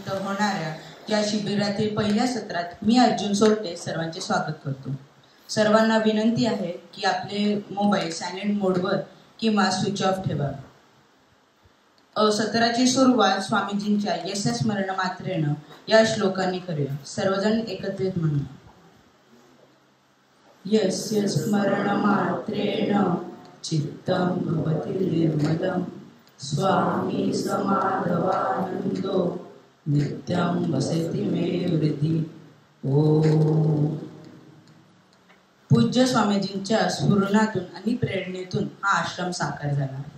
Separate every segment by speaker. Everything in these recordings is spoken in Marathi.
Speaker 1: इथं होणाऱ्या या शिबिरातील पहिल्या सत्रात मी अर्जुन सोरटे सर्वांचे स्वागत करतो. सर्वांना विनंती आहे की आपले मोबाईल सायलेंट मोडवर किंवा स्विच ऑफ ठेवा. सत्राची सुरुवात स्वामीजींच्या यश स्मरण मात्रेनं या श्लोकांनी करूया. सर्वजण एकत्रित म्हणूया. यस्य स्मरण मात्रेण चित्तं भवति निर्मलं स्वामी समाधवानंदो नित्यं वसति मे हृदि. ओम. पूज्य स्वामीजींच्या स्फुरणातून आणि प्रेरणेतून हा आश्रम साकार झाला आहे.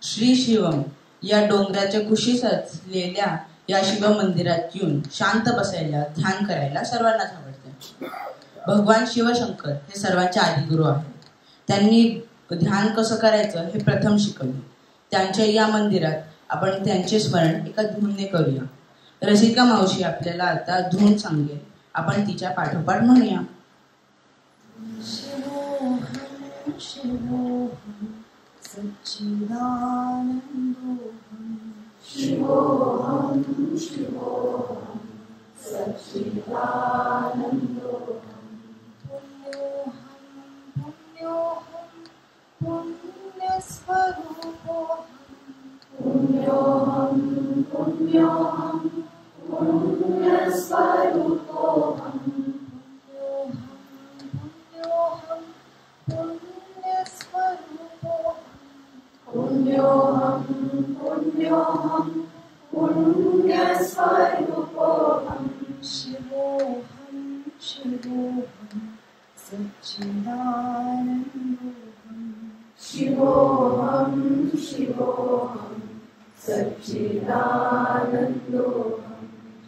Speaker 1: श्री शिवम या डोंगराच्या कुशीत असलेल्या या शिव मंदिरात येऊन शांत बसायला, ध्यान करायला सर्वांनाच आवडते. भगवान शिवशंकर हे सर्वांचे आदिगुरु आहेत. त्यांनी ध्यान कसं करायचं हे प्रथम शिकवले. त्यांच्या या मंदिरात आपण त्यांचे स्मरण एका धूनने करूया. रसिका मावशी आपल्याला आता धून सांगेल. आपण तिच्या पाठोपाठ म्हणूया.
Speaker 2: शिवोहम शिवोहम सच्चिदानंदोहम शिवोहम शिवोहम सच्चिदानंदोहम पुण्योहम पुण्यस्वरूपोहम पुण्योहम पुण्योहम पुण्यस्वरूपोहम पुण्योहम पुण्योहम पुण्यस्वरूपोहम शिवोहम शिवोहम सच्चिदानंदोहम शिवोहम शिवोहम सच्चिदानंदोहम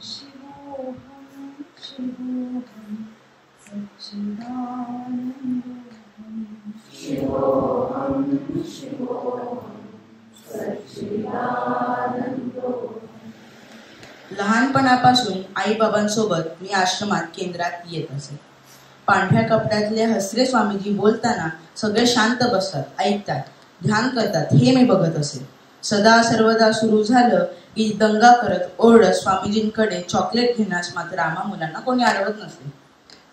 Speaker 2: शिवोहम शिवोहम सच्चिदानंदोहम शिवोहम शिवोहम सच्चिदानंदोहम.
Speaker 1: लहानपणापासून आई बाबांसोबत मी आश्रमात केंद्रात येत असे. पांढऱ्या कपड्यातले हसरे स्वामीजी बोलताना सगळे शांत बसतात, ऐकतात, ध्यान करतात हे मी बघत असे. सदा सर्वदा सुरू झालं की दंगा करत ओरडत स्वामीजींकडे चॉकलेट घेण्यास मात्र आम्हा मुलांना कोणी अडवत नसे.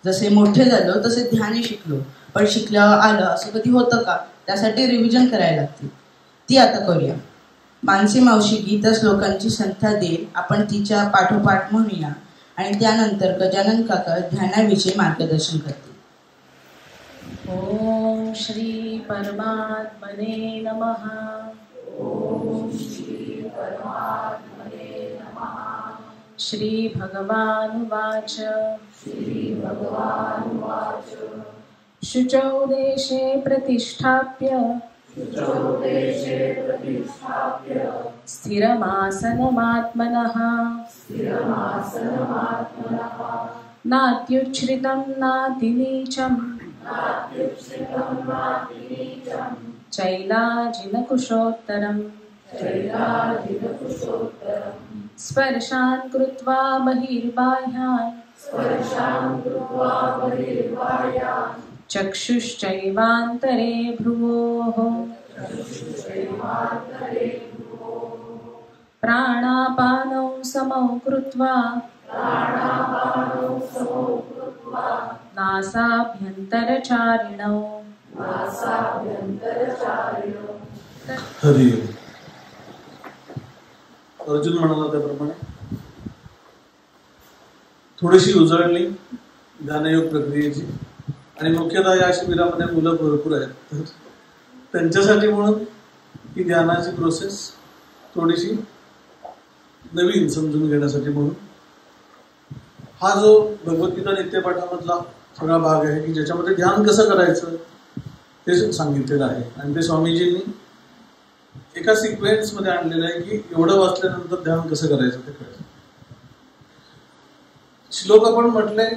Speaker 1: जसे मोठे झालो तसे ध्यानही शिकलो. पण शिकल्यावर आलं असं कधी होतं का? त्यासाठी रिव्हिजन करायला लागते. ती आता करूया. मानसी मावशी गीता श्लोकांची संख्या देईल. आपण तिच्या पाठोपाठ म्हणूया आणि त्यानंतर गजानन काका ध्यानाविषयी मार्गदर्शन करतील.
Speaker 3: ओम श्री परमात्मने नमः.
Speaker 2: ओम श्री परमात्मने नमः.
Speaker 3: श्री भगवानुवाच.
Speaker 2: श्री भगवानुवाच.
Speaker 3: शुचौ देशे प्रतिष्ठाप्य
Speaker 2: शुचौदेशे प्रतिष्ठाप्य
Speaker 3: स्थिरमासनमात्मनः
Speaker 2: स्थिरमासनमात्मनः
Speaker 3: नात्युच्छ्रितं नातिनीचं
Speaker 2: नात्युच्छ्रितं नातिनीचं
Speaker 3: चैलाजिनकुशोत्तरम्
Speaker 2: चैलाजिनकुशोत्तरम्
Speaker 3: स्पर्शान् कृत्वा बहिर्बाह्यान्
Speaker 2: स्पर्शान् कृत्वा बहिर्बाह्यान्
Speaker 3: चक्षुश्चैवान्तरे भ्रुवोः
Speaker 2: चक्षुश्चैवान्तरे भ्रुवोः
Speaker 3: प्राणापानौ समौ कृत्वा
Speaker 2: प्राणापानौ समौ कृत्वा
Speaker 3: नासाभ्यन्तरचारिणौ
Speaker 2: नासाभ्यन्तरचारिणौ.
Speaker 4: हरि अर्जुन म्हणाला त्याप्रमाणे थोडीशी उजळणी ध्यानयोग प्रक्रियेची. आणि मुख्यतः या शिबिरामध्ये मुलं भरपूर आहेत, तर त्यांच्यासाठी म्हणून ही ध्यानाची प्रोसेस थोडीशी नवीन समजून घेण्यासाठी म्हणून हा जो भगवद्गीता नित्यपाठामधला सगळा भाग आहे की ज्याच्यामध्ये ध्यान कसं करायचं ते सांगितलेलं आहे. आणि ते स्वामीजींनी एका सिक्वेन्समध्ये आणलेलं आहे की एवढं वाचल्यानंतर ध्यान कसं करायचं ते कळायचं. श्लोक आपण म्हटलंय,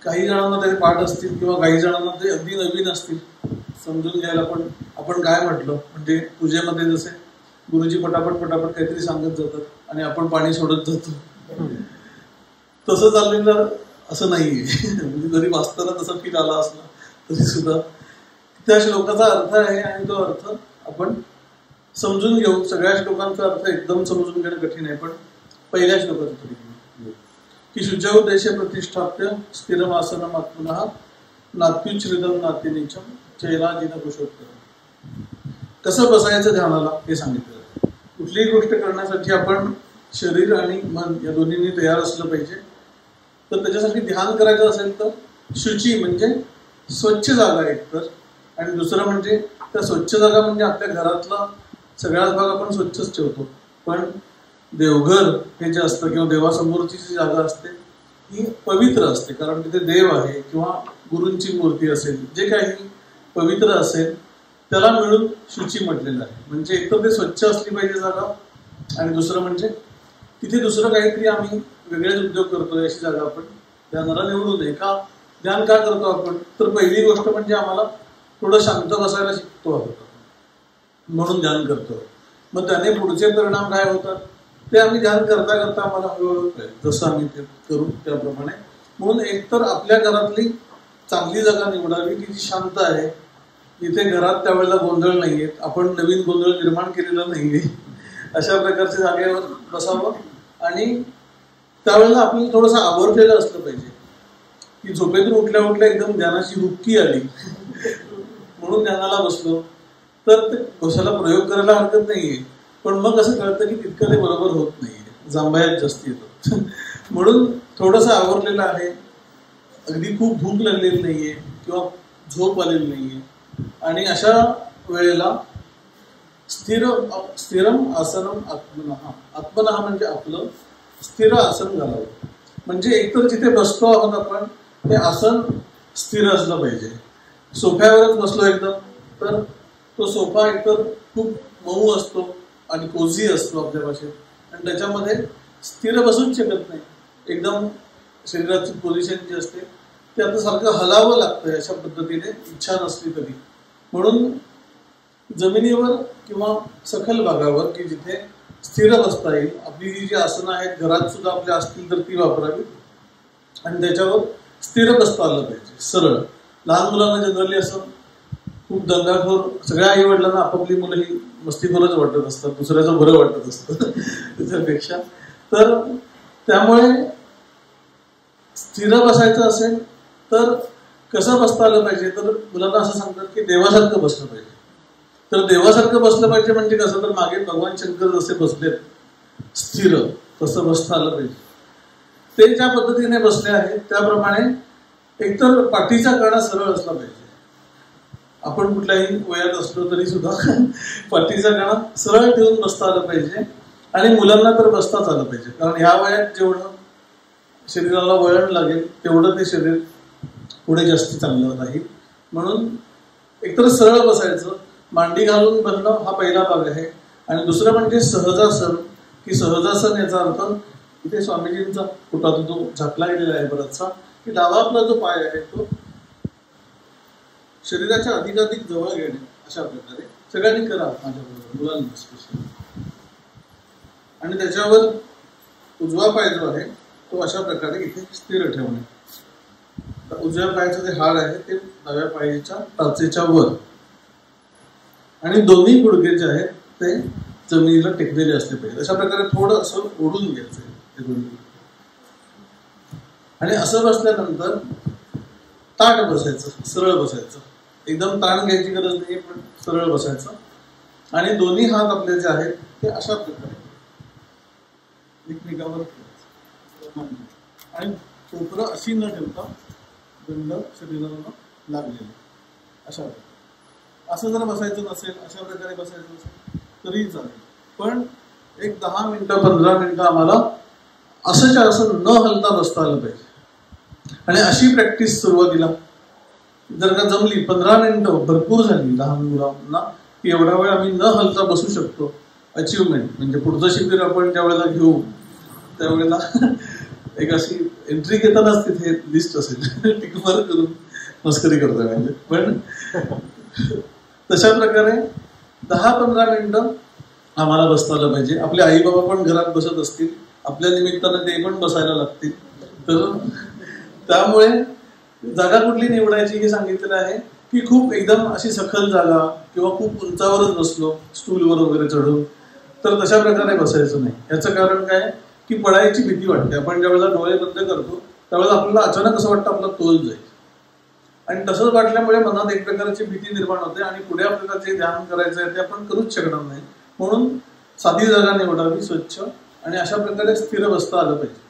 Speaker 4: काही जणांना ते पाठ असतील किंवा काही जणांना ते अगदी नवीन असतील समजून घ्यायला. पण आपण काय म्हटलं म्हणजे पूजेमध्ये जसे गुरुजी पटापट काहीतरी सांगत जातात आणि आपण पाणी सोडत जातो, तसं चाललेलं असं नाहीये. म्हणजे जरी वाचताना तसा फील आला असला तरी सुद्धा त्या श्लोकाचा अर्थ आहे आणि तो अर्थ आपण समजून घेऊ. सगळ्या श्लोकांचा अर्थ एकदम समजून घेणं कठीण आहे, पण पहिल्या श्लोकाचा तरी घेऊ की शुचौ देशे प्रतिष्ठाप्य स्थिरमासनम आत्मनः नात्युच्छ्रिदं नातिनीचम चैलाजिन कुशोत्तरम. कसं बसायचं ध्यानाला हे सांगितलं. कुठलीही गोष्ट करण्यासाठी आपण शरीर आणि मन या दोन्हींनी तयार असलं पाहिजे. तर त्याच्यासाठी ध्यान करायचं असेल तर शुची म्हणजे स्वच्छ जागा एकतर, आणि दुसरं म्हणजे त्या स्वच्छ जागा म्हणजे आपल्या घरातला सगळ्याच भाग आपण स्वच्छच ठेवतो, पण देवघर हे जे असतं किंवा देवासमोरची जी जागा असते ही पवित्र असते, कारण तिथे देव आहे किंवा गुरूंची मूर्ती असेल, जे काही पवित्र असेल त्याला मिळून शुची म्हटलेलं आहे. म्हणजे एकतर ते स्वच्छ असली पाहिजे जागा, आणि दुसरं म्हणजे तिथे दुसरं काहीतरी आम्ही वेगळेच उद्योग करतोय अशी जागा आपण ध्यानाला निवडू नये. का ध्यान का करतो आपण, तर पहिली गोष्ट म्हणजे आम्हाला थोडं शांत बसायला शिकतो आहोत, म्हणून ध्यान करतो. मग त्याने पुढचे परिणाम काय होतात ते आम्ही ध्यान करता करता आम्हाला हळूहळू कळेल, जसं आम्ही ते करू त्याप्रमाणे. म्हणून एकतर आपल्या घरातली चांगली जागा निवडावी की जी शांत आहे, जिथे घरात त्यावेळेला गोंधळ नाहीये, आपण नवीन गोंधळ निर्माण केलेला नाहीये, अशा प्रकारच्या जागेवर बसावं. आणि त्यावेळेला आपल्याला थोडंसं आवरलेलं असलं पाहिजे की झोपेतून उठल्या उठल्या एकदम ध्यानाची हुक्की आली म्हणून ध्यानाला बसलो तर ते बसायला प्रयोग करायला हरकत नाहीये, पण मग असं कळतं की तितकं ते बरोबर होत नाहीये, जांभयात जास्त येतो. म्हणून थोडंसं आवरलेलं आहे, अगदी खूप भूक लागलेली नाहीये किंवा झोप आलेली नाहीये, आणि अशा वेळेला स्थिरम आसनम आत्मनः. आत्मनः म्हणजे आपलं स्थिर आसन घालावं. म्हणजे एकतर जिथे बसतो आहोत आपण ते आसन स्थिर असलं पाहिजे. सोफ्यावरच बसलो एकदम तर तो सोफा एकतर खूप मऊ असतो आणि कोझी असतो आपल्या भाषेत, आणि त्याच्यामध्ये स्थिर बसूच शकत नाही. एकदम शरीराची पोझिशन जी असते ते आता सारखं हलावं लागतं अशा पद्धतीने, इच्छा नसली तरी. म्हणून जमिनीवर किंवा सखल भागावर की जिथे स्थिर बसता येईल, आपली जी आसनं आहेत घरात सुद्धा आपल्या असतील तर ती वापरावी, आणि त्याच्यावर स्थिर बसता आलं पाहिजे, सरळ. लहान मुलांना जनरली असं खूप दंगाखोर, सगळ्या आई वडिलांना आपापली मुलं ही मस्तीखोरच वाटत असतात, दुसऱ्याचं बरं वाटत असतं त्याच्यापेक्षा. तर त्यामुळे स्थिर बसायचं असेल तर कसं बसता आलं पाहिजे, तर मुलांना असं सांगतात की देवासारखं बसलं पाहिजे. तर देवासारखं बसलं पाहिजे म्हणजे कसं, तर मागे भगवान शंकर जसे बसलेत स्थिर तसं बसता आलं पाहिजे. ते ज्या पद्धतीने बसले आहेत त्याप्रमाणे एकतर पाठीचा कणा सरळ असला पाहिजे. आपण कुठल्याही वयात असलो तरी सुद्धा पाठीचा कणा सरळ ठेवून बसता आलं पाहिजे, आणि मुलांना तर बसताच आलं पाहिजे, कारण ह्या वयात जेवढं शरीराला वळण लागेल तेवढं ते शरीर पुढे जास्त चांगलं राहील. म्हणून एकतर सरळ बसायचं, मांडी घालून बसणं हा पहिला भाग आहे. आणि दुसरं म्हणजे सहजासन, की सहजासन याचा अर्थ इथे स्वामीजींचा पोटातून तो झाकला गेलेला आहे बराचसा, की डावा आपला जो पाय आहे तो शरीराच्या अधिकाधिक जवळ घेणे. अशा प्रकारे सगळ्यांनी करा माझ्याबरोबर, मुलांना स्पेशली. आणि त्याच्यावर उजवा पाय जो आहे तो अशा प्रकारे इथे स्थिर ठेवणे. उजव्या पायाचं जे हाड आहे ते डाव्या पायाच्या टाचेच्या वर, आणि दोन्ही गुडघे जे आहेत ते जमिनीला टेकलेले असले पाहिजे. अशा प्रकारे थोडं असं ओढून घ्यायचं ते गुडघे, आणि असं बसल्यानंतर ताट बसायचं, सरळ बसायचं. एकदम ताण घ्यायची गरज नाही, पण सरळ बसायचं. आणि दोन्ही हात आपले जे आहेत ते अशा प्रकारे एकमेकावर आणि कोपरं अशी न ठेवता दंड शरीराला लागलेलं अशा प्रकारे. असं जर बसायचं नसेल, अशा प्रकारे बसायचं नसेल तरी चालेल, पण एक 10 मिनिटं 15 मिनिटं आम्हाला असंच्या असं न हलता बसता आलं पाहिजे. आणि अशी प्रॅक्टिस सुरुवातीला जर का जमली, 15 मिनिटं भरपूर झाली लहान मुलांना, की एवढा वेळ आम्ही न हलता बसू शकतो, अचिव्हमेंट. म्हणजे पुढचं शिबिर आपण ज्या वेळेला घेऊ त्यावेळेला एक अशी एंट्री घेतानाच तिथे लिस्ट असेल टिकमार करून मस्करी करतोय म्हणजे. पण तशा प्रकारे 10-15 मिनिटं आम्हाला बसता आलं पाहिजे. आपले आई बाबा पण घरात बसत असतील, आपल्या निमित्तानं ते पण बसायला लागतील. तर त्यामुळे जागा कुठली निवडायची हे सांगितलेलं आहे की खूप एकदम अशी सखल जागा किंवा खूप उंचावरच बसलो स्टूलवर वगैरे चढून, तर तशा प्रकारे बसायचं नाही. याचं कारण काय की पडायची भीती वाटते. आपण ज्यावेळेला डोळे बंद करतो त्यावेळेला आपल्याला अचानक असं वाटतं आपला तोल जाईल, आणि तसंच वाटल्यामुळे मनात एक प्रकारची भीती निर्माण होते आणि पुढे आपल्याला जे ध्यान करायचं आहे ते आपण करूच शकणार नाही. म्हणून साधी जागा निवडावी, स्वच्छ, आणि अशा प्रकारे स्थिर बसता आलं पाहिजे.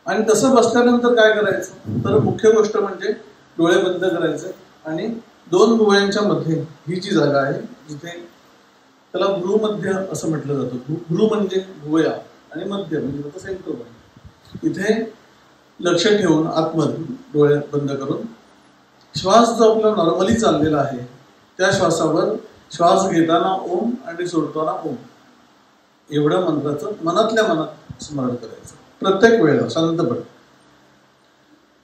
Speaker 4: आणि तसं बसल्यानंतर काय करायचं तर मुख्य गोष्ट म्हणजे डोळे बंद करायचे आणि दोन भुवयांच्या मध्ये ही जी जागा आहे जिथे त्याला भ्रूमध्य असं म्हटलं जातं. भ्रू म्हणजे भुवया आणि मध्य म्हणजे सेंटर पॉइंट. इथे लक्ष ठेवून आतमध्ये डोळे बंद करून श्वास जो आपला नॉर्मली चाललेला आहे त्या श्वासावर श्वास घेताना ओम आणि सोडताना ओम एवढं मंत्राचं मनातल्या मनात स्मरण करायचं प्रत्येक वेळेला शांतपणे.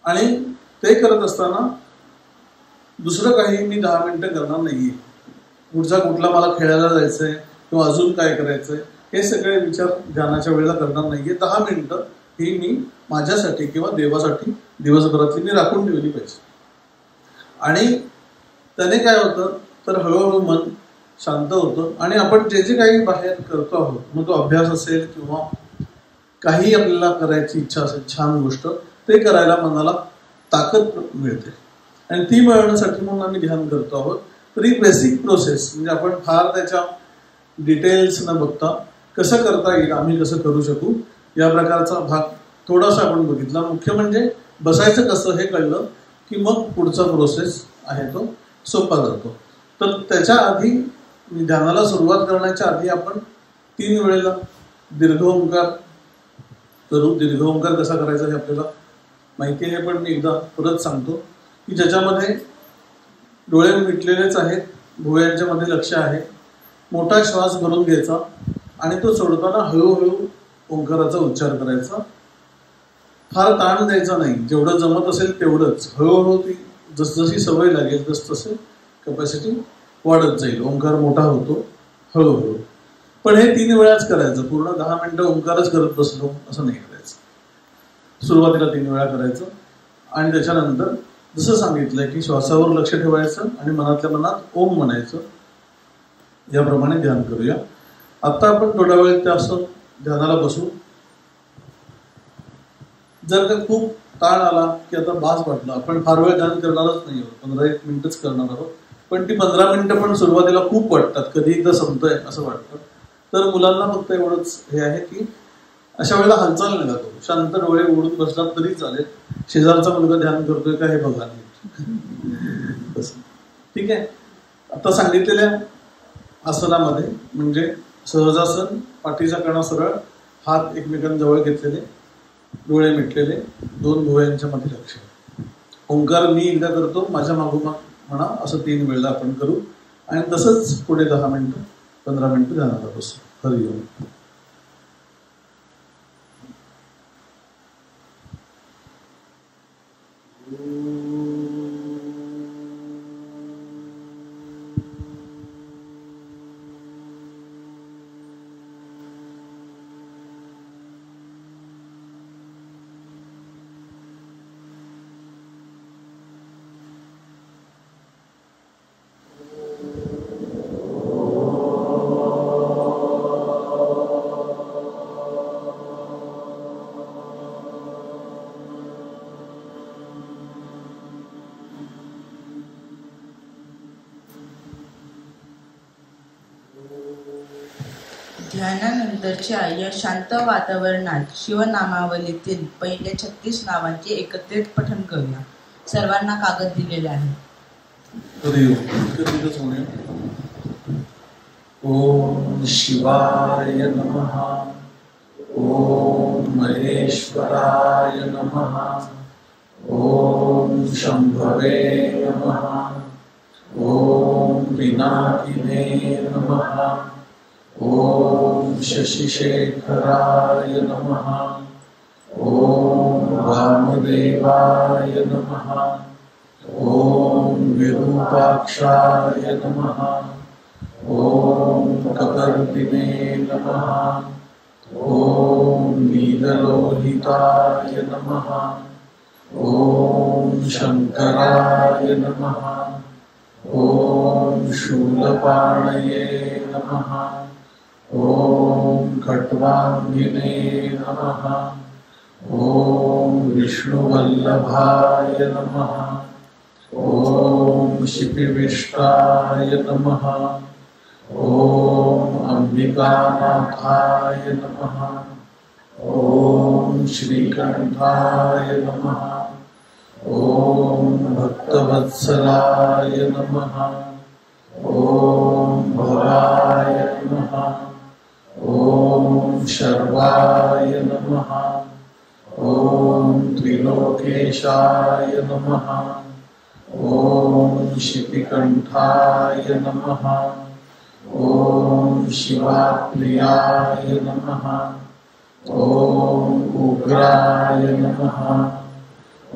Speaker 4: आणि ते करत असताना दुसरं काही मी 10 मिनिटं करणार नाहीये. पुढचा कुठला मला खेळायला जायचंय किंवा अजून काय करायचंय हे सगळे विचार ध्यानाच्या वेळेला करणार नाहीये. 10 मिनिटं ही मी माझ्यासाठी किंवा देवासाठी दिवसभरातली मी राखून ठेवली पाहिजे. आणि त्याने काय होतं तर हळूहळू मन शांत होतं आणि आपण जे जे काही बाहेर करतो आहोत, मग तो अभ्यास असेल किंवा काही आपल्याला करायची इच्छा असेल छान गोष्ट, ते करायला मनाला ताकद मिळते. आणि ती मिळवण्यासाठी म्हणून आम्ही ध्यान करतो आहोत. तर ही बेसिक प्रोसेस म्हणजे आपण फार त्याच्या डिटेल्स न बघता कसं करता येईल, आम्ही कसं करू शकू या प्रकारचा भाग थोडासा आपण बघितला. मुख्य म्हणजे बसायचं कसं हे कळलं की मग पुढचा प्रोसेस आहे तो सोपा जातो. तर त्याच्या आधी ध्यानाला सुरुवात करण्याच्या आधी आपण 3 वेळेला दीर्घ ओंकार करू. दीर्घ ओंकार कसा करायचा हे आपल्याला माहिती आहे, पण मी एकदा परत सांगतो की ज्याच्यामध्ये डोळे मिटलेलेच आहेत, भुवयांच्या मध्ये लक्ष आहे, मोठा श्वास भरून घ्यायचा आणि तो सोडताना हळूहळू ओंकाराचा उच्चार करायचा. फार ताण द्यायचा नाही, जेवढं जमत असेल तेवढंच. हळूहळू ती जसजशी सवय लागेल तसतसे कॅपॅसिटी वाढत जाईल, ओंकार मोठा होतो हळूहळू. पण हे 3 वेळाच करायचं, पूर्ण 10 मिनिटं ओंकारच करत बसलो असं नाही करायचं. सुरुवातीला 3 वेळा करायचं आणि त्याच्यानंतर जसं सांगितलंय की श्वासावर लक्ष ठेवायचं आणि मनातल्या मनात ओम म्हणायचं. याप्रमाणे ध्यान करूया. आता आपण थोडा वेळ त्या असं ध्यानाला बसू. जर का खूप ताण आला की आता बास वाटलं, आपण फार वेळ ध्यान करणारच नाही आहोत, 15-1 मिनिटच करणार आहोत. पण ती 15 मिनिटं पण सुरुवातीला खूप वाटतात, कधी एकदा संपतंय असं वाटतं. तर मुलांना फक्त एवढंच हे आहे की अशा वेळेला हालचाल नका करू, शांत डोळे उघडून बसलात तरी चालेल. शेजारचा मुलगा ध्यान करतोय का हे बघा. ठीक आहे. आता सांगितलेल्या आसनामध्ये म्हणजे सहजासन, पाठीचा कणा सरळ, हात एकमेकांजवळ घेतलेले, डोळे मिटलेले, 2 भुवयांच्या मध्ये लक्ष. ओंकार मी एकदा करतो, माझ्या मागोमाग म्हणा, असं 3 वेळेला आपण करू. आणि तसंच पुढे 10 मिनिटं 15 मिनिटं ध्यानाला बसू. हरिओम.
Speaker 1: ध्यानानंतरच्या या शांत वातावरणात शिवनामावलीतील पहिले 36 नावांचे एकत्रित पठण करूया. सर्वांना कागद दिलेले आहे.
Speaker 4: ओम शिवाय नमः. ओम महेश्वराय नमः. ओम शंभवे नमः. ओम पिनाकिने नमः. ओम शशिशेखराय नमः. ओम वामदेवाय नमः. ओम विरूपाक्षाय नमः. ओम कपर्दिने नमः. ओम नीललोहिताय नमः. ओम शंकराय नमः। ओम शूलपाणये नमः। ओम खट्वांगिने नमः। ओम विष्णुवल्लभाय नमः। ओम शिपिविष्टाय नमः। ओम अंबिकानाथाय नमः। ओम श्रीकंठाय नमः। ओम भक्तवत्सलाय नमः। ओम भवाय नमः। ओम शर्वाय नमः। ओम त्रिलोकेशाय नमः। ओम शितिकंठाय नमः। ओम शिवाप्रियाय नमः। ओम उग्राय नमः।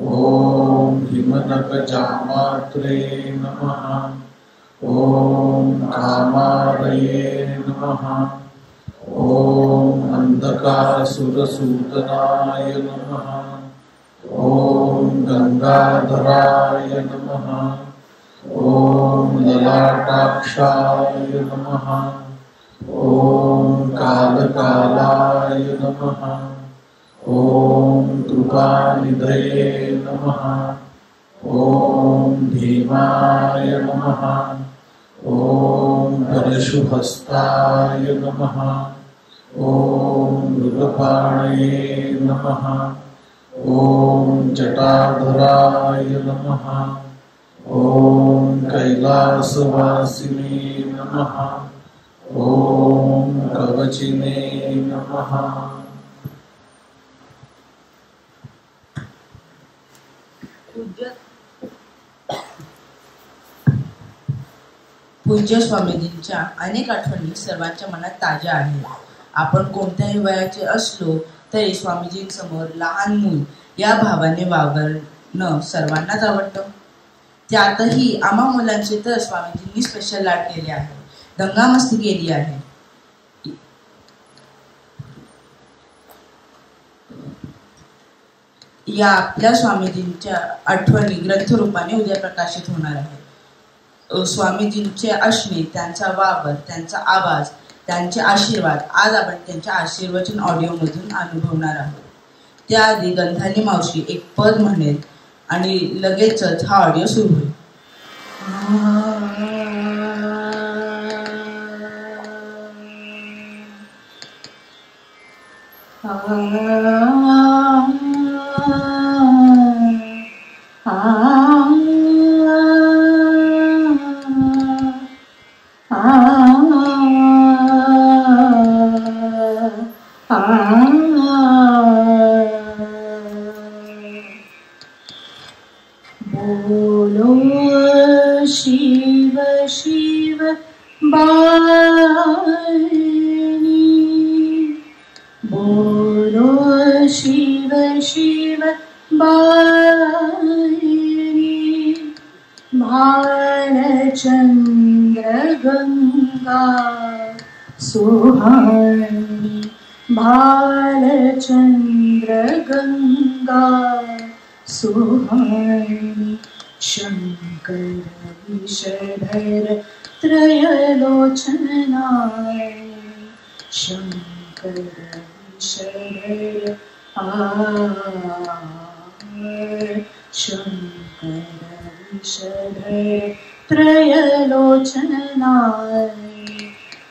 Speaker 4: ओम हिमनकजामात्रे नमः। ओम कामारये नमः। ओम अंधकासुरसूदनाय नमः। ओम गंगाधराय नमः। ओम ललाटाक्षाय नमः। ओम कालकालाय नमः। ओम कृपानिधये नमः। ओम भीमाय नमः। ओम परशुहस्ताय नमः। ओम मृगपाणये नमः। ओम जटाधराय नमः। ओम कैलासवासिने नमः। ओम कवचिने नमः।
Speaker 1: पूज्य स्वामीजींच्या अनेक आठवणी सर्वांच्या मनात ताज्या आहेत. आपण कोणत्याही वयाचे असलो तरी स्वामीजींसमोर लहान मूल या भावाने वावरणं सर्वांनाच आवडतं. त्यातही आम्हा मुलांचे तर स्वामीजींनी स्पेशल लाड केले आहे, दंगामस्ती केली आहे. या आपल्या स्वामीजींच्या आठवणी ग्रंथरूपाने उद्या प्रकाशित होणार आहे. स्वामीजींचे असणे, त्यांचा वावर, त्यांचा आवाज, त्यांचे आशीर्वाद आज आपण त्यांच्या आशीर्वचन ऑडिओमधून अनुभवणार आहोत. त्याआधी गंधानी मावशी एक पद म्हणेल आणि लगेचच हा ऑडिओ सुरू होईल.
Speaker 3: बोलो शिव शिव बाणी, बोलो शिव शिव बाणी, भालचंद्र गंगा सुहानी, भालचंद्र गंगा सुहानी, शंकर विषधर त्रयलोचनाय, शंकर विषधर शंकर विषधर त्रयलोचनाय,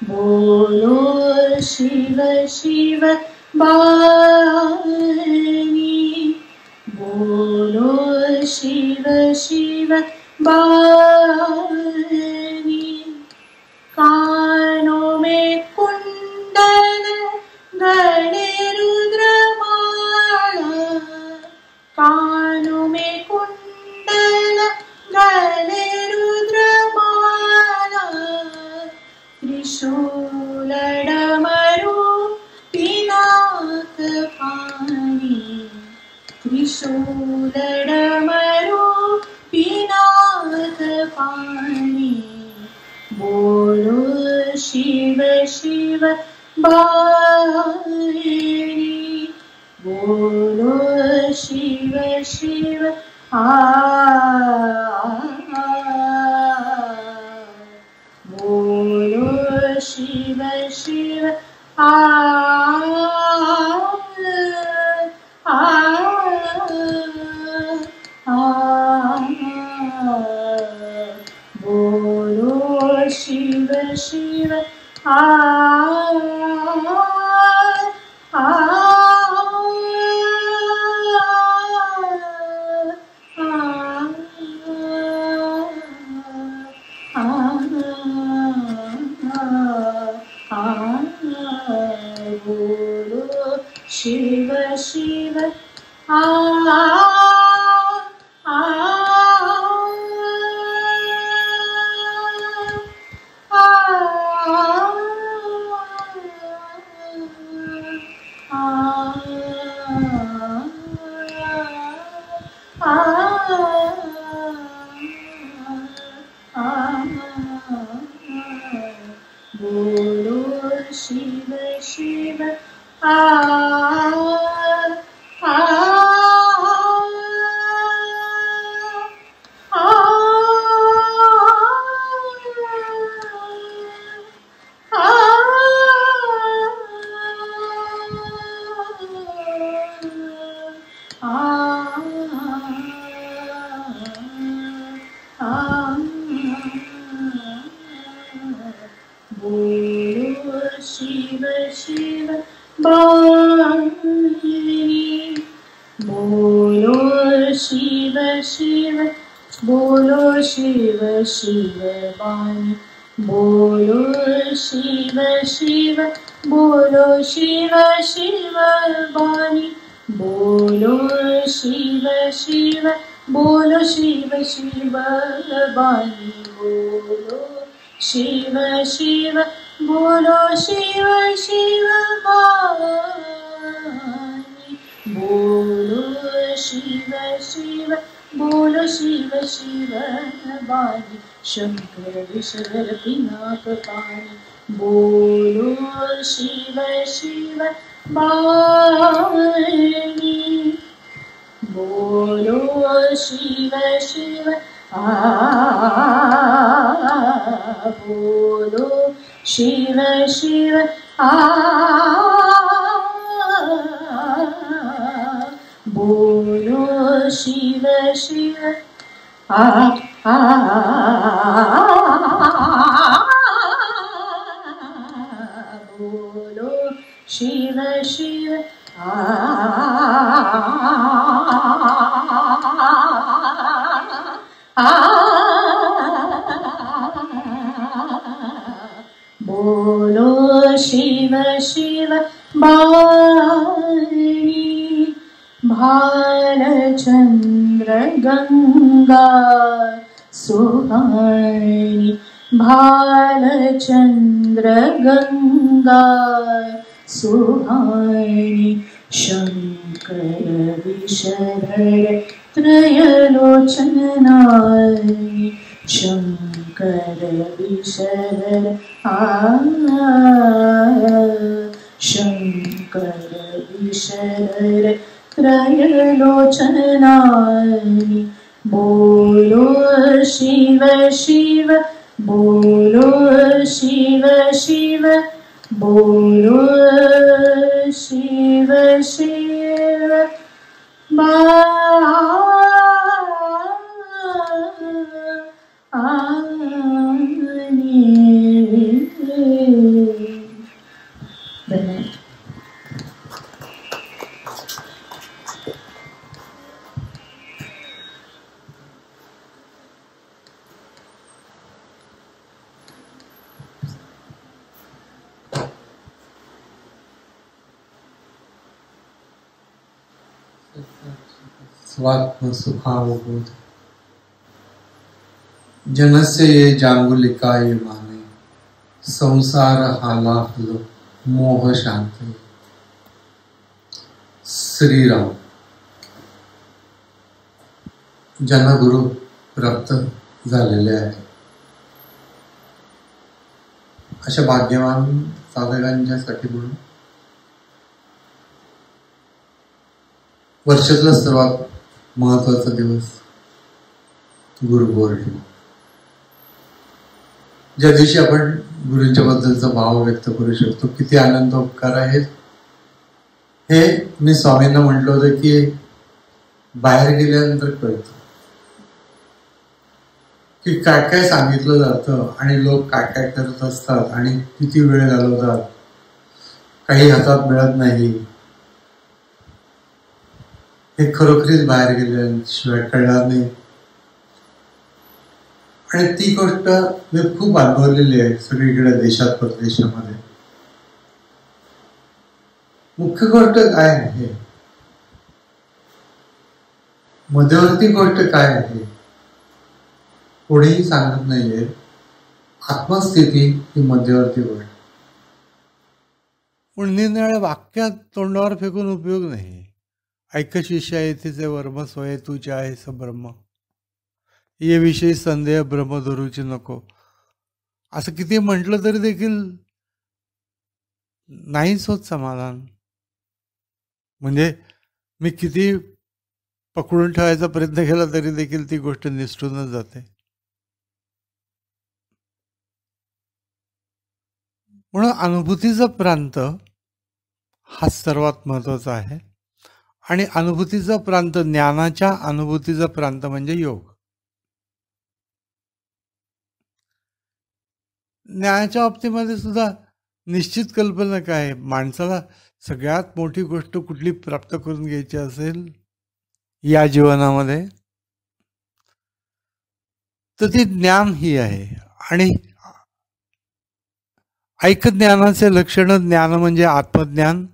Speaker 3: बोलो शिव शिव बाणी, बोलो शिव शिव बाणी, कानों में कुंडल गले रुद्रमाला, कानों में कुंडल गले रुद्रमाला, त्रिशूल डमरू पिनाक पाणी, त्रिशूल डमरू पिनाक पाणी, बोलो शिव शिव बाणी, बोलो शिव शिव बोलो शिव शिव बोलो शिव शिव बोलो शिव शिव बोलो शिव शिव बोलो शिव शिव बानी बोलो शिव शिव बोलो शिव शिव बानी बोलो शिव शिव बोलो शिव शिव बानी बोलो शिव शिव बोलो शिव शिव बानी बोलो शिव शिव बोलो शिव शिव बानी बोलो शिव शिव बोलो शिव शिव बानी शंकर विषधर पिनाक पानी बोलो शिव शिव बानी बोलो शिव शिव बोलो शिव शिव बोलो शिव शिव बोलो शिव शिव बोलो शिव शिव बानी भालचंद्र गंगा सुहानी भालचंद्र गंगा सुहानी शंकर विषधर त्रयलोचनानी शंकर विषधर शंकर विषधर त्रयलोचनानी बोलो शिव शिव बोलो शिव शिव बोलो शिव शिव
Speaker 5: स्वात्म सुखावबोध जनस्य ये जांगुलिका ये माने संसार हाला हलो मोह शांती. श्रीराम जनगुरु प्राप्त झालेले आहे. अशा भाग्यवान साधकांच्यासाठी म्हणून वर्षातला सर्वात महत्वाचा दिवस गुरुपौर्णिमा, ज्या दिवशी आपण गुरूंच्या बद्दलचा भाव व्यक्त करू शकतो. किती आनंद उपकार आहे हे मी स्वामींना म्हटलं होतं की बाहेर गेल्यानंतर कळतं की काय काय सांगितलं जातं आणि लोक काय काय करत असतात आणि किती वेळ घालवतात, काही हातात मिळत नाही, हे खरोखरीच बाहेर गेल्याशिवाय कळणार नाही. आणि ती गोष्ट मी खूप अनुभवलेली आहे सगळीकडे, देशात परदेशामध्ये. मुख्य गोष्ट काय आहे, मध्यवर्ती गोष्ट काय आहे, कोणीही सांगत नाहीये. आत्मस्थिती ही मध्यवर्ती गोष्ट.
Speaker 6: पण निरनिराळ्या वाक्यात तोंडावर फेकून उपयोग नाही. ऐक शिष्या येथेचे वर्म सोये तुझे आहे स ब्रह्म, ये विषयी संदेह ब्रह्म धरूची नको. असं किती म्हटलं तरी देखील नाहीच होत समाधान. म्हणजे मी किती पकडून ठेवायचा प्रयत्न केला तरी देखील ती गोष्ट निसटूनच जाते. म्हणून अनुभूतीचा प्रांत हा सर्वात महत्वाचा आहे. आणि अनुभूतीचा प्रांत, ज्ञानाच्या अनुभूतीचा प्रांत म्हणजे योग. ज्ञानाच्या बाबतीमध्ये सुद्धा निश्चित कल्पना काय आहे, माणसाला सगळ्यात मोठी गोष्ट कुठली प्राप्त करून घ्यायची असेल या जीवनामध्ये तर ती ज्ञान ही आहे. आणि ऐक ज्ञानाचे लक्षण, ज्ञान म्हणजे आत्मज्ञान,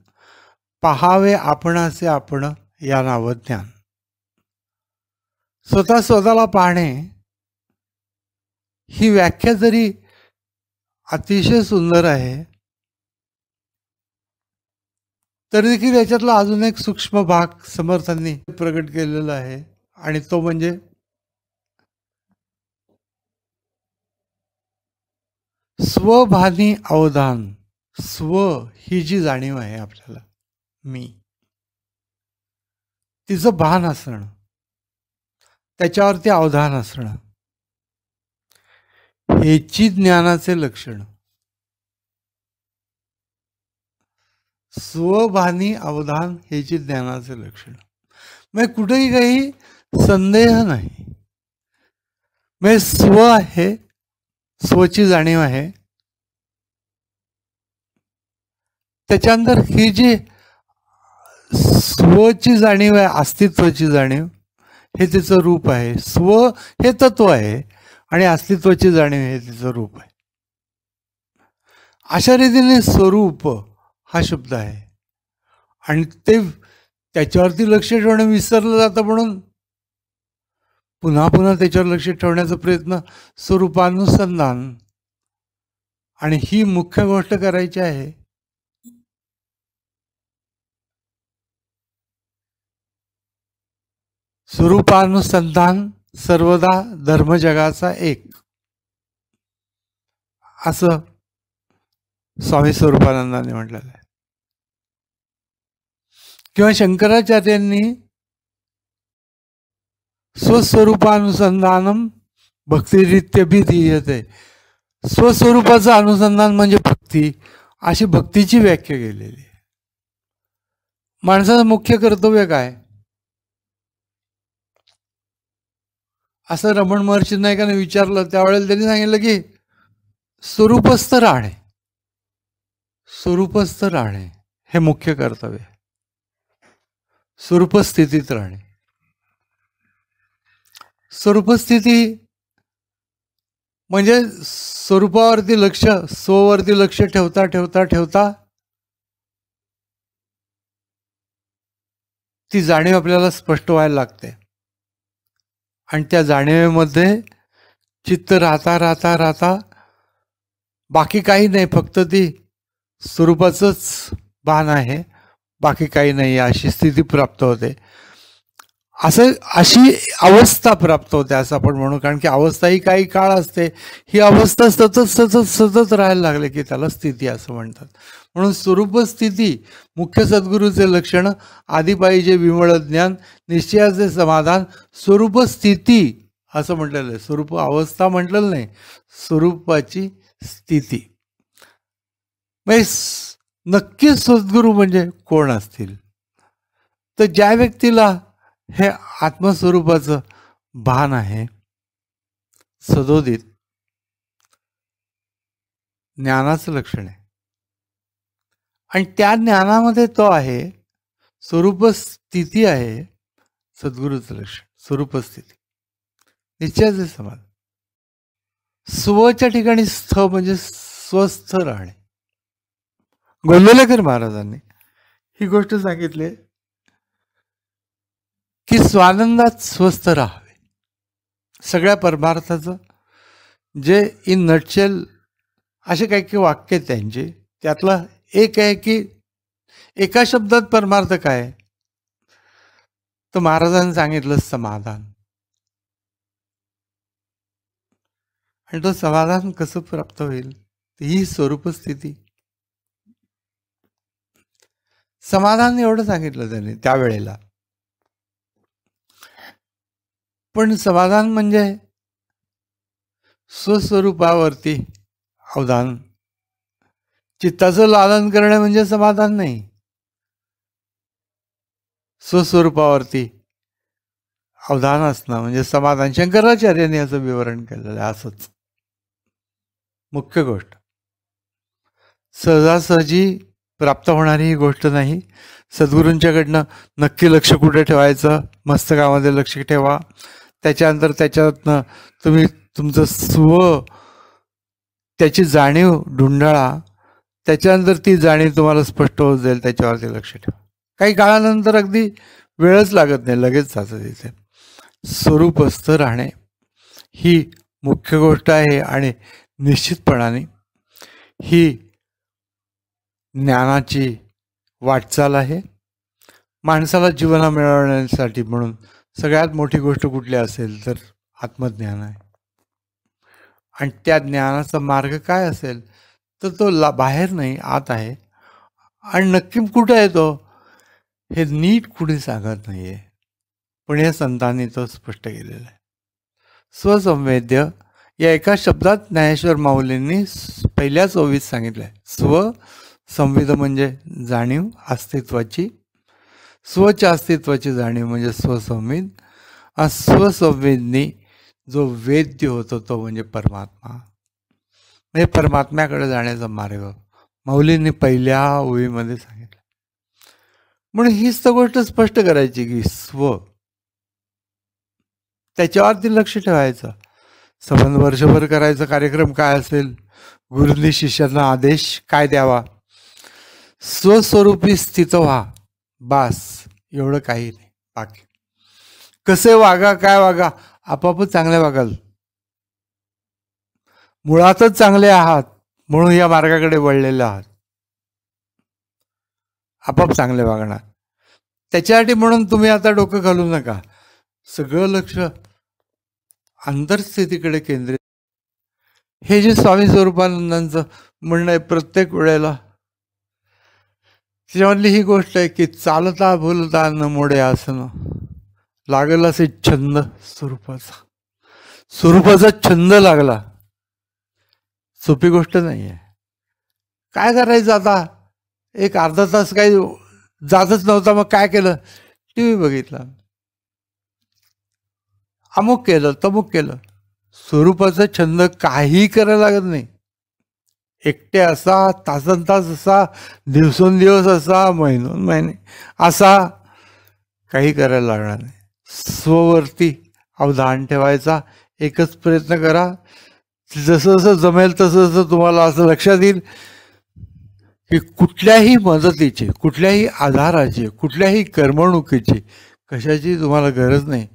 Speaker 6: पहावे आपणाचे आपण या नाव ज्ञान. स्वतःला पाहणे ही व्याख्या जरी अतिशय सुंदर आहे तरी देखील याच्यातला अजून एक सूक्ष्म भाग समर्थांनी प्रकट केलेला आहे आणि तो म्हणजे स्वभानी अवधान. स्व ही जी जाणीव आहे आपल्याला, मी, तिचं भान असणं, त्याच्यावरती अवधान असणं, हेची ज्ञानाचे लक्षण. स्वभानी अवधान हेची ज्ञानाचे लक्षण. म्हणजे कुठेही काही संदेह नाही. म्हणजे स्व आहे, स्वची जाणीव आहे, त्याच्यानंतर ही जी स्वची जाणीव आहे, अस्तित्वाची जाणीव, हे तिचं रूप आहे. स्व हे तत्व आहे आणि अस्तित्वाची जाणीव हे तिचं रूप आहे. अशा रीतीने स्वरूप हा शब्द आहे आणि ते त्याच्यावरती लक्ष ठेवणं विसरलं जातं. म्हणून पुन्हा पुन्हा त्याच्यावर लक्ष ठेवण्याचा प्रयत्न, स्वरूपानुसंधान. आणि ही मुख्य गोष्ट करायची आहे. स्वरूपानुसंधान सर्वदा धर्म जगाचा एक, असं स्वामी स्वरूपानंदांनी म्हटलेलं आहे. किंवा शंकराचार्यांनी स्वस्वरूपानुसंधानम भक्तिरित्यभिधीयते, स्वस्वरूपाचं अनुसंधान म्हणजे भक्ती, अशी भक्तीची व्याख्या केलेली आहे. माणसाचं मुख्य कर्तव्य काय, असं रमण महर्षी नायकाने विचारलं. त्यावेळेला त्यांनी सांगितलं की स्वरूपस्थ राहणे, स्वरूपस्थ राहणे हे मुख्य कर्तव्य आहे. स्वरूपस्थितीत राहणे. स्वरूपस्थिती म्हणजे स्वरूपावरती लक्ष, स्ववरती लक्ष ठेवता ठेवता ठेवता ती जाणीव आपल्याला स्पष्ट व्हायला लागते. आणि त्या जाणीवेमध्ये चित्त राहता राहता राहता बाकी काही नाही, फक्त ती स्वरूपाचंच भान आहे, बाकी काही नाही, अशी स्थिती प्राप्त होते. अशी अवस्था प्राप्त होते असं आपण म्हणू. कारण की अवस्था ही काही काळ असते, ही अवस्था सतत सतत सतत राहायला लागले की त्याला स्थिती असं म्हणतात. म्हणून स्वरूप स्थिती मुख्य सद्गुरूचे लक्षण, आधी पाहिजे विमळ ज्ञान, निश्चयाचे समाधान, स्वरूप स्थिती असं म्हटलेलं आहे. स्वरूप अवस्था म्हटलेलं नाही, स्वरूपाची स्थिती. म्हणजे नक्की सद्गुरू म्हणजे कोण असतील तर ज्या व्यक्तीला हे आत्मस्वरूपाचं भान आहे, सदोदित ज्ञानाचं लक्षण आहे. आणि त्या ज्ञानामध्ये तो आहे, स्वरूप स्थिती आहे सद्गुरूचं लक्षण, स्वरूप स्थिती, निश्चयाचे समाधान. स्वच्या ठिकाणी स्थ म्हणजे स्वस्थ राहणे. गोंदवलेकर महाराजांनी ही गोष्ट सांगितली की स्वानंदात स्वस्थ राहावे. सगळ्या परमार्थाचं जे इन नटशेल असे काही काही वाक्य त्यांचे, त्यातलं एक आहे की एका शब्दात परमार्थ काय, तर महाराजांनी सांगितलं समाधान. आणि तो समाधान कसं प्राप्त होईल, ही स्वरूप स्थिती. समाधान एवढं सांगितलं त्यांनी त्यावेळेला. पण समाधान म्हणजे स्वस्वरूपावरती अवधान, चित्ताचं लालन करणे म्हणजे समाधान नाही. स्वस्वरूपावरती अवधान असणं म्हणजे समाधान. शंकराचार्यांनी याचं विवरण केलेलं आहे. असंच मुख्य गोष्ट सहजासहजी प्राप्त होणारी ही गोष्ट नाही. सद्गुरूंच्याकडनं नक्की लक्ष कुठे ठेवायचं, मस्तकामध्ये लक्ष ठेवा. त्याच्यानंतर त्याच्यातनं तुम्ही तुमचं स्व त्याची जाणीव ढुंढाळा. त्याच्यानंतर ती जाणीव तुम्हाला स्पष्ट होत जाईल, त्याच्यावरती लक्ष ठेवा. काही काळानंतर अगदी वेळच लागत नाही, लगेच जातं तिथे. स्वरूपस्थ राहणे ही मुख्य गोष्ट आहे आणि निश्चितपणाने ही ज्ञानाची वाटचाल आहे. माणसाला जीवन मिळवण्यासाठी म्हणून सगळ्यात मोठी गोष्ट कुठली असेल तर आत्मज्ञान आहे. आणि त्या ज्ञानाचा मार्ग काय असेल तर तो बाहेर नाही, आत आहे. आणि नक्की कुठं आहे तो, हे नीट कुणी सांगत नाही आहे, पण या संतांनी तो स्पष्ट केलेला आहे. स्वसंवेद्य या एका शब्दात ज्ञानेश्वर माऊलींनी पहिल्याच ओवीत सांगितलं आहे. स्वसंविद म्हणजे जाणीव अस्तित्वाची, स्वच्या अस्तित्वाची जाणीव म्हणजे स्वसंविद. स्वसंवेदनी जो वेद्य होतो तो म्हणजे परमात्मा, म्हणजे परमात्म्याकडे जाण्याचा मार्ग माऊलींनी पहिल्या ओळीमध्ये सांगितलं. म्हणून हीच तर गोष्ट स्पष्ट करायची की स्व, त्याच्यावरती लक्ष ठेवायचं. संबंध वर्षभर करायचा कार्यक्रम काय असेल, गुरुंनी शिष्यांना आदेश काय द्यावा, स्वस्वरूपी स्थित व्हा, बास, एवढं काही नाही. बाकी कसे वागा, काय वागा, आपापच चांगले वागाल. मुळातच चांगले आहात म्हणून या मार्गाकडे वळलेले आहात, आपाप चांगले वागणार. त्याच्यासाठी म्हणून तुम्ही आता डोकं घालू नका. सगळं लक्ष अंतर्स्थितीकडे केंद्रित. हे जे स्वामी स्वरूपानंदांचं म्हणणं आहे प्रत्येक वेळेला, त्याच्यामधली ही गोष्ट आहे की चालता बोलता न मोडे आसन, लागला असे छंद स्वरूपाचा. स्वरूपाचा छंद लागला, सोपी गोष्ट नाही आहे. काय करायचं आता, एक अर्धा तास काही जातच नव्हता, मग काय केलं, टी व्ही बघितला, अमुक केलं तमुक केलं. स्वरूपाचा छंद काही करायला लागत नाही. एकटे असा, तासन तास असा, दिवसेंदिवस असा, महिनोन महिने असा, काही करायला लागणार नाही. स्ववरती अवधान ठेवायचा, एकच प्रयत्न करा. जसं जसं जमेल तसं तसं तुम्हाला असं लक्षात येईल की कुठल्याही मदतीची, कुठल्याही आधाराची, कुठल्याही करमणुकीची, कशाची तुम्हाला गरज नाही.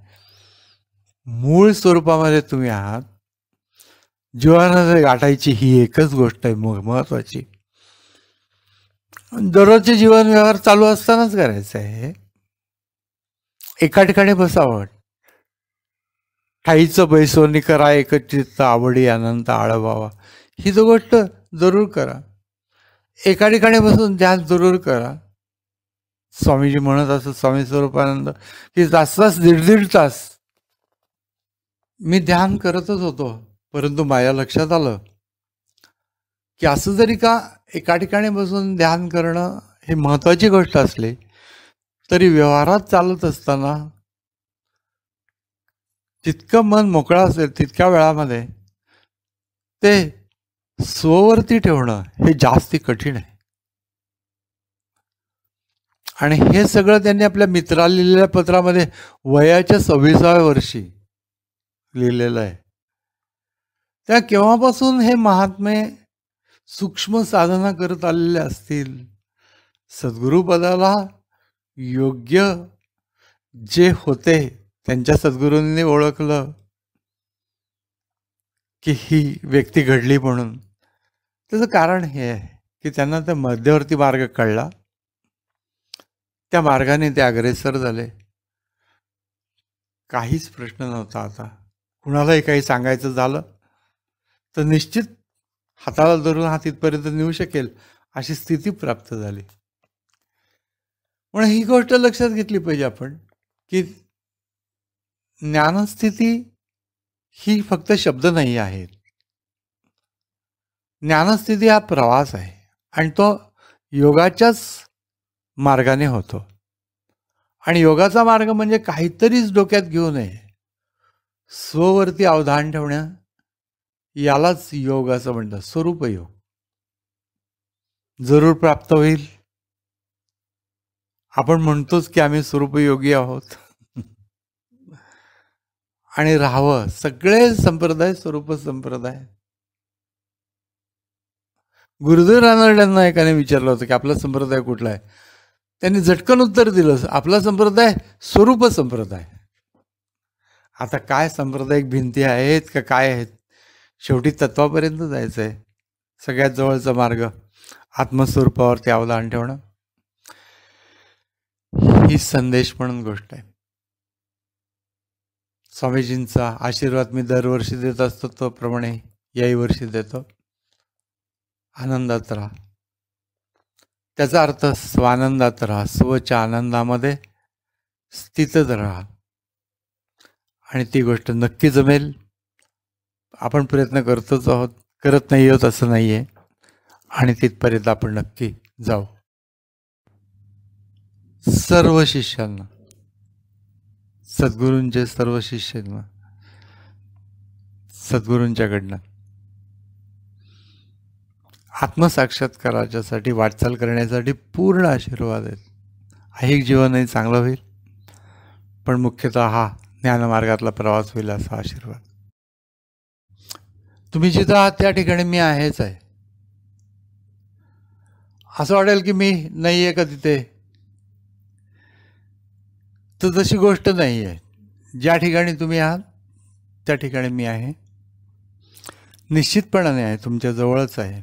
Speaker 6: मूळ स्वरूपामध्ये तुम्ही आहात. जीवनाला गाठायची ही एकच गोष्ट आहे महत्वाची. दररोजचे जीवन व्यवहार चालू असतानाच करायचं आहे. एका ठिकाणी बसावं, ठाईचं बैसोनी करा, एकचित्त आवडी अनंत आळवावा, ही जो गोष्ट जरूर करा. एका ठिकाणी बसून ध्यान जरूर करा. स्वामीजी म्हणत असत, स्वामी स्वरूपानंद, की तास तास दीड तास मी ध्यान करतच होतो, परंतु माझ्या लक्षात आलं की असं जरी का एका ठिकाणी बसून ध्यान करणं हे महत्वाची गोष्ट असली तरी व्यवहारात चालत असताना जितकं मन मोकळं असेल तितक्या वेळामध्ये ते स्ववरती ठेवणं हे जास्ती कठीण आहे. आणि हे सगळं त्यांनी आपल्या मित्राला लिहिलेल्या पत्रामध्ये वयाच्या 26व्या वर्षी लिहिलेलं आहे. त्या केव्हापासून हे महात्मे सूक्ष्म साधना करत आलेले असतील, सद्गुरुपदाला योग्य जे होते त्यांच्या सद्गुरूंनी ओळखलं की ही व्यक्ती घडली म्हणून. त्याचं कारण हे आहे की त्यांना त्या मध्यवर्ती मार्ग कळला, त्या मार्गाने ते अग्रेसर झाले. काहीच प्रश्न नव्हता. आता कुणालाही काही सांगायचं झालं तर निश्चित हाताला धरून हा तिथपर्यंत नेऊ शकेल अशी स्थिती प्राप्त झाली. म्हणून ही गोष्ट लक्षात घेतली पाहिजे आपण की ज्ञानस्थिती ही फक्त शब्द नाही आहेत. ज्ञानस्थिती हा प्रवास आहे आणि तो योगाच्याच मार्गाने होतो. आणि योगाचा मार्ग म्हणजे काहीतरीच डोक्यात घेऊ नये, स्ववरती अवधान ठेवणं, यालाच योग असं म्हणतात. स्वरूप योग जरूर प्राप्त होईल. आपण म्हणतोच की आम्ही स्वरूपयोगी आहोत आणि राहावं. सगळे संप्रदाय स्वरूप संप्रदाय. गुरुदेव रानड्यांना एकाने विचारलं होतं की आपला संप्रदाय कुठला आहे. त्यांनी झटकन उत्तर दिलं, आपला संप्रदाय स्वरूप संप्रदाय. आता काय सांप्रदायिक भिंती आहेत का काय आहेत, शेवटी तत्वापर्यंत जायचं आहे. सगळ्यात जवळचा मार्ग आत्मस्वरूपावरती अवधान ठेवणं ही संदेश म्हणून गोष्ट आहे. स्वामीजींचा आशीर्वाद मी दरवर्षी देत असतो, तो प्रमाणे याही वर्षी देतो. आनंदात राहा. त्याचा अर्थ स्वानंदात राहा, स्वच्या आनंदामध्ये स्थितच राहा आणि ती गोष्ट नक्की जमेल. आपण प्रयत्न करतोच आहोत, करत नाही आहोत असं नाही आहे, आणि तिथपर्यंत आपण नक्की जाऊ. सर्व शिष्यांना, सद्गुरूंचे सर्व शिष्यांना सद्गुरूंच्याकडनं आत्मसाक्षात्काराच्यासाठी वाटचाल करण्यासाठी पूर्ण आशीर्वाद आहेत. ऐहिक जीवनही चांगलं होईल, पण मुख्यतः हा ज्ञानमार्गातला प्रवास होईल असा आशीर्वाद. तुम्ही जिथं आहात त्या ठिकाणी मी आहेच आहे. असं वाटेल की मी नाही आहे का तिथे, तर तशी गोष्ट नाही आहे. ज्या ठिकाणी तुम्ही आहात त्या ठिकाणी मी आहे, निश्चितपणाने आहे, तुमच्या जवळच आहे.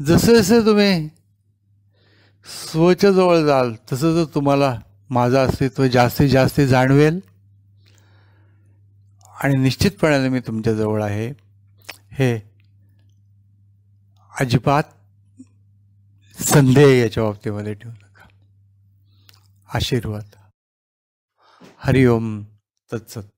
Speaker 6: जसे जसे तुम्ही स्वच्या जवळ जाल तसं तर तुम्हाला माझं अस्तित्व जास्तीत जास्त जाणवेल आणि निश्चितपणाने मी तुमच्या जवळ आहे हे अजिबात संदेह याच्या बाबतीमध्ये ठेवू नका. आशीर्वाद. हरिओम तत्सत.